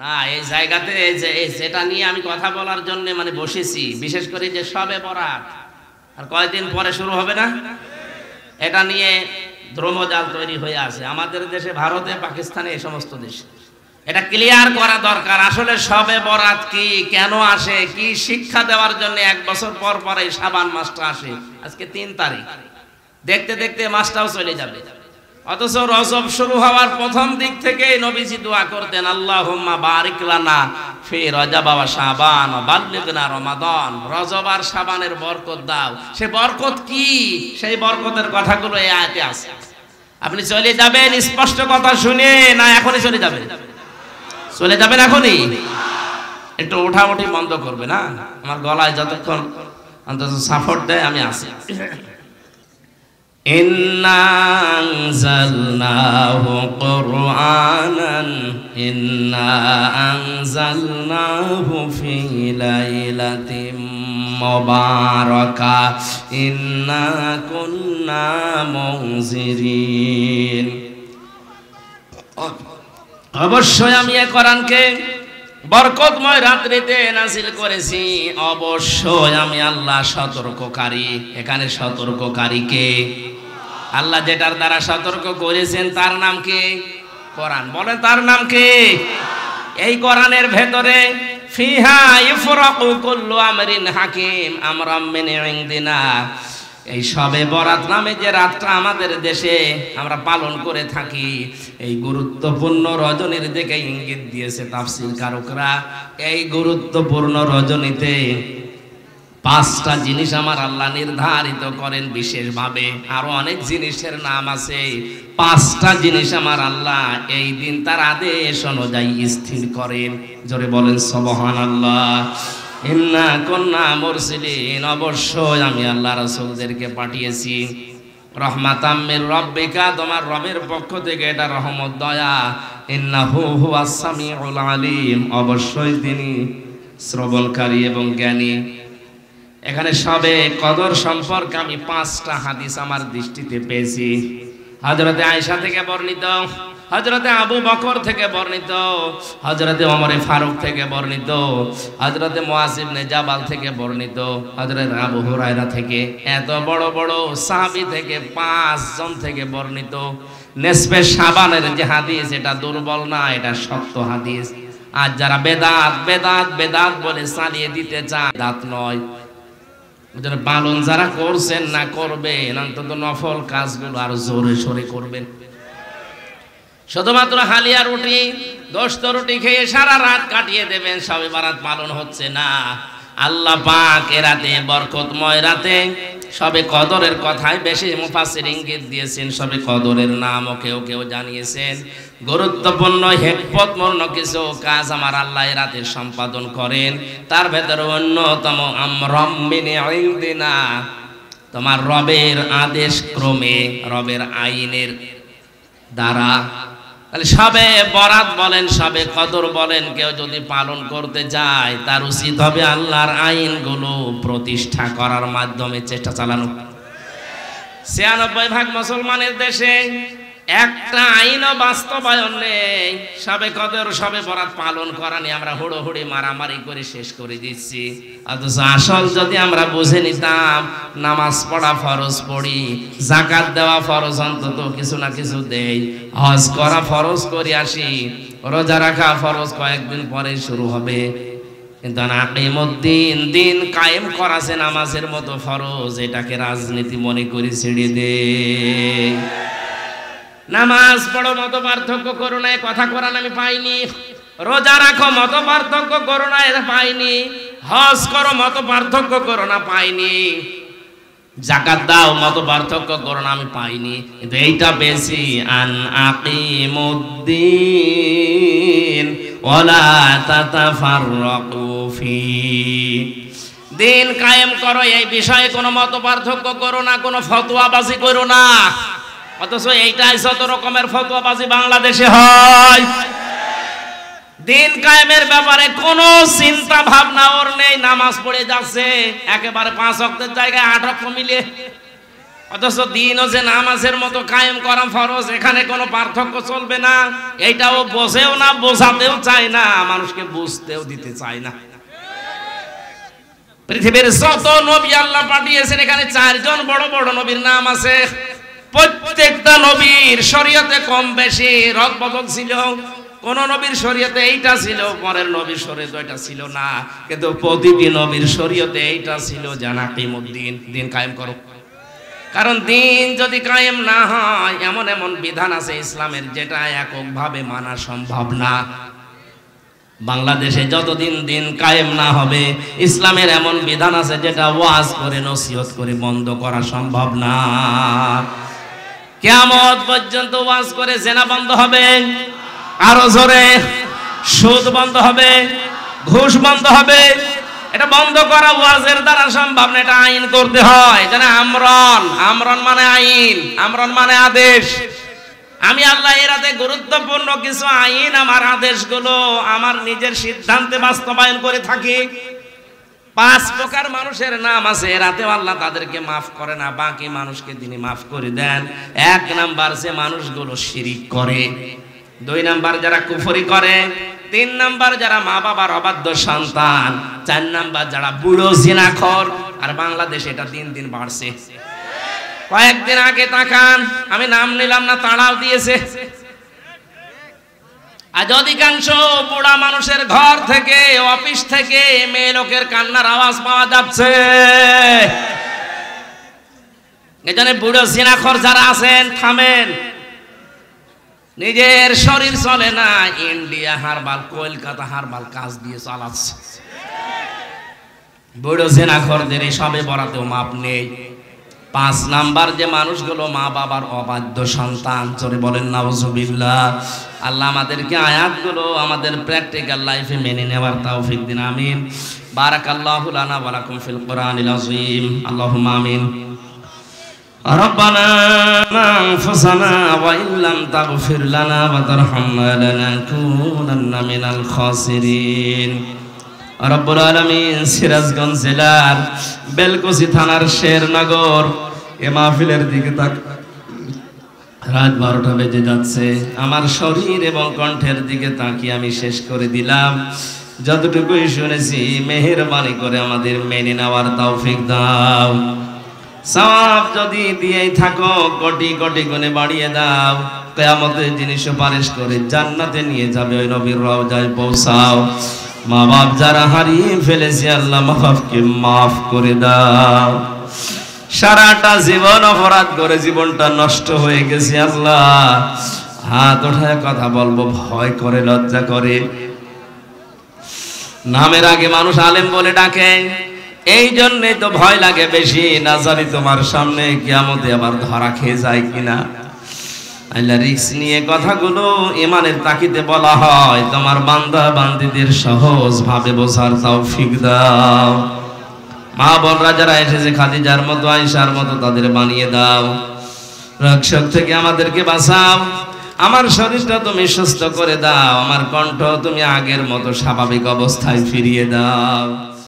না, এই জায়গাতে যেটা নিয়ে আমি কথা বলার জন্য মানে বসেছি, বিশেষ করে যে শবে বরাত আর কয়েকদিন পরে শুরু হবে না, এটা নিয়ে দ্রমজাল তৈরি হয়ে আছে আমাদের দেশে, ভারতে, পাকিস্তানে, এই সমস্ত দেশে। এটা ক্লিয়ার করা দরকার। আসলে শবে বরাত কি, কেন আসে, কি শিক্ষা দেওয়ার জন্য 1 বছর পর পর এই শাবান মাসটা আসে। আজকে 3 তারিখ, দেখতে দেখতে মাসটাও চলে যাবে। অথচ রজব শুরু হওয়ার প্রথম দিক থেকে নবীজি দোয়া করতেন, আল্লাহুম্মা বারিক লানা ফি রজব ওয়া শাবান ওয়া বাল্লিগনা রমাদান। রজব আর শাবানের বরকত দাও। সে বরকত কি, সেই বরকতের কথাগুলো এই আয়াতে আছে। আপনি চলে যাবেন স্পষ্ট কথা শুনে, না এখনই চলে যাবেন? চলে যাবেন এখনই? একটু ওঠাউঠি বন্ধ করবে না, আমার গলায় যতক্ষণ অন্তত সাপোর্ট দেয় আমি আছি। ইন্না আনজালনাহু কুরআনান ইন্না আনজালনাহু ফি লাইলাতিন মুবারাকা ইন্না কুন্না মুনজিরিন। অবশ্যই আমি এই কোরআনকে বরকতময় রাত্রিতে নাযিল করেছি। অবশ্যই আমি আল্লাহ সতর্ককারী। এখানে সতর্ককারী কে? আল্লাহ যেটার দ্বারা সতর্ক করেছেন তার নাম কি? কোরআন। বলেন তার নাম কি? এই কোরআনের ভেতরে ফিহা ইফরাকু কুল্লু আমরিন হাকিম আমরাম মিন ইনদিনা। এই শবে বরাত নামে যে রাতটা আমাদের দেশে আমরা পালন করে থাকি, এই গুরুত্বপূর্ণ রজনীর দিকে ইঙ্গিত দিয়েছে তাফসীর কারকরা। এই গুরুত্বপূর্ণ রজনীতে 5টা জিনিস আমার আল্লাহ নির্ধারিত করেন বিশেষভাবে। আরো অনেক জিনিসের নাম আছে। 5টা জিনিস আমার আল্লাহ এই দিন তার আদেশ অনুযায়ী স্থির করেন। জোরে বলেন সুবহানাল্লাহ। ইন্না কুন্না মুরসিলিন। অবশ্যই আমি আল্লাহ রাসূলদেরকে পাঠিয়েছি রহমাতাম মির রাব্বিকা, তোমার রবের পক্ষ থেকে এটা রহমত, দয়া। ইন্নাহু হুয়াস সামিউল আলিম। অবশ্যই তিনি শ্রবণকারী এবং জ্ঞানী। এখানে শবে কদর সম্পর্কে আমি 5টা হাদিস আমার দৃষ্টিতে পেয়েছি। হযরতে আয়েশা থেকে বর্ণিত, হযরতে আবু বকর থেকে বর্ণিত, হযরতে ওমর ফারুক থেকে বর্ণিত, হযরতে মুআয ইবনে জাবাল থেকে বর্ণিত, হযরতে আবু হুরায়রা থেকে, এত বড় বড় সাহাবী থেকে 5 জন থেকে বর্ণিত। নিসফে শাবানের যে হাদিস, এটা দুর্বল না, এটা সত্য হাদিস। আর যারা বেদাত বেদাত বেদাত বলে চালিয়ে দিতে চায়, দাঁত নয়, পালন যারা করছেন না করবেন, অন্তত নফল কাজগুলো আর জোরে সোরে করবেন। শুধুমাত্র হালিয়া রুটি, গোশত রুটি খেয়ে সারা রাত কাটিয়ে দেবেন, শবে বরাত পালন হচ্ছে না। আল্লাহ পাক এ রাতে, বরকতময় রাতে, শবে কদরের কথায় বেশি মুফাসসির ইঙ্গিত দিয়েছেন। শবে কদরের নামও কেউ কেউ জানিয়েছেন। গুরুত্বপূর্ণ হিকমতপূর্ণ কিছু কাজ আমার আল্লাহ এ রাতে সম্পাদন করেন। তার ভেতরে অন্যতম আমরাম মিন ইনদিনা, তোমার রবের আদেশ ক্রমে, রবের আইনের দ্বারা। তাহলে শবে বরাত বলেন, শবে কদর বলেন, কেউ যদি পালন করতে যায় তার উচিত হবে আল্লাহর আইনগুলো প্রতিষ্ঠা করার মাধ্যমে চেষ্টা চালানো। 96% মুসলমানের দেশে একটা আইনও বাস্তবায়ন নেই। শবে কদর, শবে বরাত পালন করা নিয়ে আমরা হুড়োহুড়ি মারামারি করে শেষ করে দিচ্ছি। অথচ আসল যদি আমরা বুঝে নিতাম, নামাজ পড়া ফরজ পড়ি, যাকাত দেওয়া ফরজ অন্তত কিছু না কিছু দেই, হজ করা ফরজ করে আসি, রোজা রাখা ফরজ কয়েকদিন পরে শুরু হবে। কিন্তু আকিমুদ্দিন, দিন কায়েম করা যে নামাজের মতো ফরজ, এটাকে রাজনীতি মনে করে ছেড়ে দে। নামাজ পড়ো মত পার্থক্য করো না, কথা কোরআন আমি পাইনি। রোজা রাখো মত পার্থক্য করো না, এটা পাইনি। হজ করো মত পার্থক্য করো না, পাইনি। যাকাত দাও মত পার্থক্য করো না, আমি পাইনি। কিন্তু এইটা বেশি, আন আকিমুদ্দিন ওয়ালা তাতাফাররাকু ফি। দিন কায়েম করো, এই বিষয়ে কোনো মত পার্থক্য করো না, কোনো ফতোয়াবাজি করো না। অথচ এইটাই যত রকমের ফতোয়াবাজি বাংলাদেশে হয়। দিন কায়েমের ব্যাপারে কোনো চিন্তা ভাবনা ওর নেই, নামাজ পড়ে যাচ্ছে একেবারে 5 ওয়াক্তের জায়গায় 8 ওয়াক্ত মিলিয়ে। অথচ দিনও যে নামাজের মতো কায়েম করা ফরজ, এখানে কোনো পার্থক্য চলবে না। এইটাও বোঝেও না, বোঝাতেও চায় না, মানুষকে বুঝতেও দিতে চায় না। পৃথিবীর যত নবী আল্লাহ পাঠিয়েছেন এখানে 4 জন বড় বড় নবীর নাম আছে। প্রত্যেকটা নবীর শরীয়তে কম বেশি রদবদল ছিল। কোন নবীর শরীয়তে এইটা ছিল, পরের নবীর শরীয়তে এটা ছিল না, কিন্তু প্রতিটি নবীর শরীয়তে এইটা ছিল যে নাকিমুদ্দিন, দিন কায়েম করো। কারণ দিন যদি কায়েম না হয়, এমন এমন বিধান আছে ইসলামের যেটা এককভাবে মানা সম্ভব না। বাংলাদেশে যতদিন দিন কায়েম না হবে, ইসলামের এমন বিধান আছে যেটা ওয়াজ করে নসিহত করে বন্ধ করা সম্ভব না। কিয়ামত পর্যন্ত ওয়াজ করে জেনা বন্ধ হবে, আরো জোরে সুদ বন্ধ হবে, ঘুষ বন্ধ হবে। এটা বন্ধ করা ওয়াজের দ্বারা সম্ভব না, এটা আইন করতে হয়। যেন আমরন, আমরন মানে আইন, আমরন মানে আদেশ। আমি আল্লাহ এর হাতে গুরুত্বপূর্ণ কিছু আইন, আমার আদেশগুলো আমার নিজের সিদ্ধান্তে বাস্তবায়ন করে থাকি। 5 প্রকার মানুষের নাম আছে, এর হাতে আল্লাহ তাদেরকে মাফ করে না, বাকি মানুষকে তিনি মাফ করে দেন। 1 নাম্বার যে মানুষগুলো শিরিক করে, 2 নাম্বার যারা কুফরি করে, 3 নাম্বার যারা মা বাবার অবাধ্য সন্তান, 4 নাম্বার যারা বুড়ো জিনাখোর। আর বাংলাদেশে এটা দিন দিন বাড়ছে। কয়েকদিন আগে তাকান, আমি নাম নিলাম না, তাড়াও দিয়েছে। আজ অধিকাংশ বুড়া মানুষের ঘর থেকে, অফিস থেকে মেয়ে লোকের কান্নার আওয়াজ পাওয়া যাচ্ছে। এজন্য বুড়ো জিনাখোর যারা আছেন, থামেন। নিজের শরীর চলে না, ইন্ডিয়া হারবাল, কলকাতা হারবাল কাজ দিয়ে চালাচ্ছে। বুড়ো জিনাখোরদের সবে বরাতেও মাপ নেই। 5 নাম্বার যে মানুষগুলো মা বাবার অবাধ্য সন্তান, জোরে বলেন নাউজুবিল্লাহ। আল্লাহ আমাদেরকে আয়াতগুলো আমাদের প্র্যাকটিক্যাল লাইফে মেনে নেওয়ার তৌফিক দিন, আমিন। বারাকাল্লাহু লানা ওয়া লাকুম ফিল কোরআনিল আযীম, আল্লাহুম্মা আমিন। ربنا أنفسنا وإن لم تغفر لنا وترحمنا لنكونن من الخاسرين। রব্বুল আলামিন সিরাজগঞ্জ জেলার বেলকুচি থানার শেরনগর এ মাহফিলের দিকে তাক, রাত 12টা বেজে যাচ্ছে। আমার শরীর এবং কণ্ঠের দিকে তাকিয়ে আমি শেষ করে দিলাম। যতটুকুই শুনেছি মেহেরবানি করে আমাদের মেনে নেওয়ার তৌফিক দাও। সওয়াব যদি দিয়েই থাকো, কোটি কোটি গুণে বাড়িয়ে দাও। কিয়ামতের দিনে সুপারিশ করে জান্নাতে নিয়ে যাবে, ওই নবীর রওজায় পৌঁছাও। মা বাপ যারা হারিয়ে ফেলেছে, আল্লাহ মা বাপকে মাফ করে দাও। সারাটা জীবন অপরাধ করে জীবনটা নষ্ট হয়ে গেছে, আল্লাহ হাত ওঠায় কথা বলবো ভয় করে, লজ্জা করে। নামের আগে মানুষ আলেম বলে ডাকে, এই জন্যই তো ভয় লাগে বেশি। না জানি তোমার সামনে কিয়ামতে আবার ধরা খেয়ে যায় কিনা। আল্লাহ রিস্ক নিয়ে কথাগুলো ইমানের তাকিদে বলা হয়। তোমার বান্দা বান্দীদের সহজ ভাবে বোঝার তৌফিক দাও। মা বোনরা যারা এসেছে খাদিজার মতো, আয়েশার মতো, তাদের বানিয়ে দাও। রোগশোক থেকে আমাদেরকে বাঁচাও। আমার শরীরটা তুমি সুস্থ করে দাও। আমার কণ্ঠ তুমি আগের মতো স্বাভাবিক অবস্থায় ফিরিয়ে দাও।